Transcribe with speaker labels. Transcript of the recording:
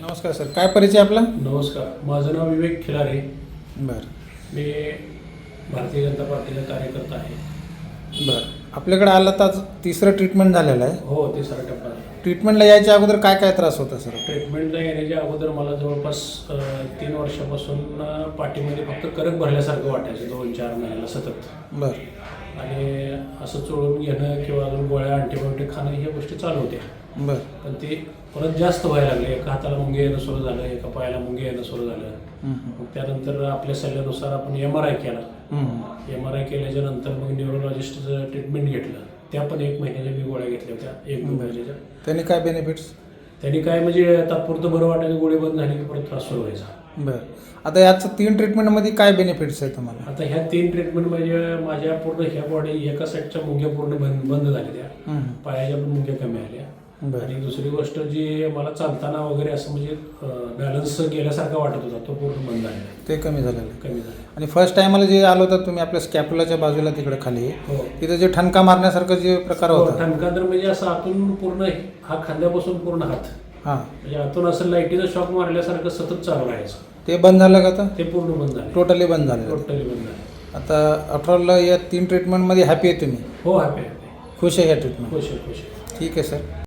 Speaker 1: नमस्कार सर, काय परिचय आपला?
Speaker 2: नमस्कार, माझं नाव विवेक खिलारे.
Speaker 1: बरं
Speaker 2: मी भारतीय जनता पार्टीचा कार्यकर्ता आहे.
Speaker 1: बरं, आपल्याकडे आला तर तिसरं ट्रीटमेंट झालेलं आहे.
Speaker 2: हो, तिसरा टप्पा आहे.
Speaker 1: ट्रीटमेंटला यायच्या अगोदर काय काय त्रास होता सर?
Speaker 2: ट्रीटमेंटला येण्याच्या अगोदर मला जवळपास 3 वर्षापासून पाठीमध्ये फक्त करक भरल्यासारखं वाटायचं 2-4 महिन्याला सतत.
Speaker 1: बरं.
Speaker 2: आणि असं चोळून घेणं किंवा अजून गोळ्या अँटीबायोटिक खाणं ह्या गोष्टी चालू होत्या.
Speaker 1: बरं.
Speaker 2: पण ते परत जास्त व्हायला लागले. एका हाताला मुंगे येणं सुरू झालं, एका पायाला मुंगे येणं सुरू झालं. मग त्यानंतर आपल्या सल्ल्यानुसार आपण MRI केला. MRI केल्याच्या नंतर मग न्यूरोलॉजिस्टचं ट्रीटमेंट घेतलं. त्या पण 1 महिन्याच्या मी गोळ्या घेतल्या होत्या, 1-2 महिन्याच्या.
Speaker 1: त्यांनी काय बेनिफिट्स?
Speaker 2: त्यांनी काय म्हणजे तात्पुरतं बरं वाटायचं, गोळी बंद झाली की परत त्रास सुरू व्हायचा.
Speaker 1: बरं, आता याचं 3 ट्रीटमेंटमध्ये काय बेनिफिट्स आहे तुम्हाला?
Speaker 2: आता ह्या 3 ट्रीटमेंट म्हणजे माझ्या पूर्ण ह्या बॉडी एका साईडच्या मुंग्या पूर्ण बंद झाल्या. त्या पायाच्या पण मुंग्या कमी आल्या. आणि दुसरी गोष्ट जी मला चालताना वगैरे असं म्हणजे बॅलन्स गेल्यासारखा वाटत होता, तो पूर्ण बंद झालेला.
Speaker 1: ते कमी झालेलं.
Speaker 2: कमी झालं.
Speaker 1: आणि फर्स्ट टायमाला जे आलो होता तुम्ही आपल्या स्कॅप्युलाच्या बाजूला तिकडे खाली,
Speaker 2: हो,
Speaker 1: तिथं जे ठणका मारण्यासारखं जे प्रकार होता,
Speaker 2: ठणका तर म्हणजे असं आतून पूर्ण हा खांद्यापासून पूर्ण हात,
Speaker 1: हां,
Speaker 2: म्हणजे आतून असं लाईटीचा शॉक मारल्यासारखं सतत चालू राहायचं.
Speaker 1: ते बंद झालं का आता?
Speaker 2: ते पूर्ण बंद झालं.
Speaker 1: टोटली बंद झालं.
Speaker 2: टोटली बंद झालं.
Speaker 1: आता आफ्टरऑल या 3 ट्रीटमेंटमध्ये हॅपी आहे तुम्ही?
Speaker 2: हो, हॅपी.
Speaker 1: खुश आहे या ट्रीटमेंट?
Speaker 2: खुश आहे.
Speaker 1: ठीक आहे सर.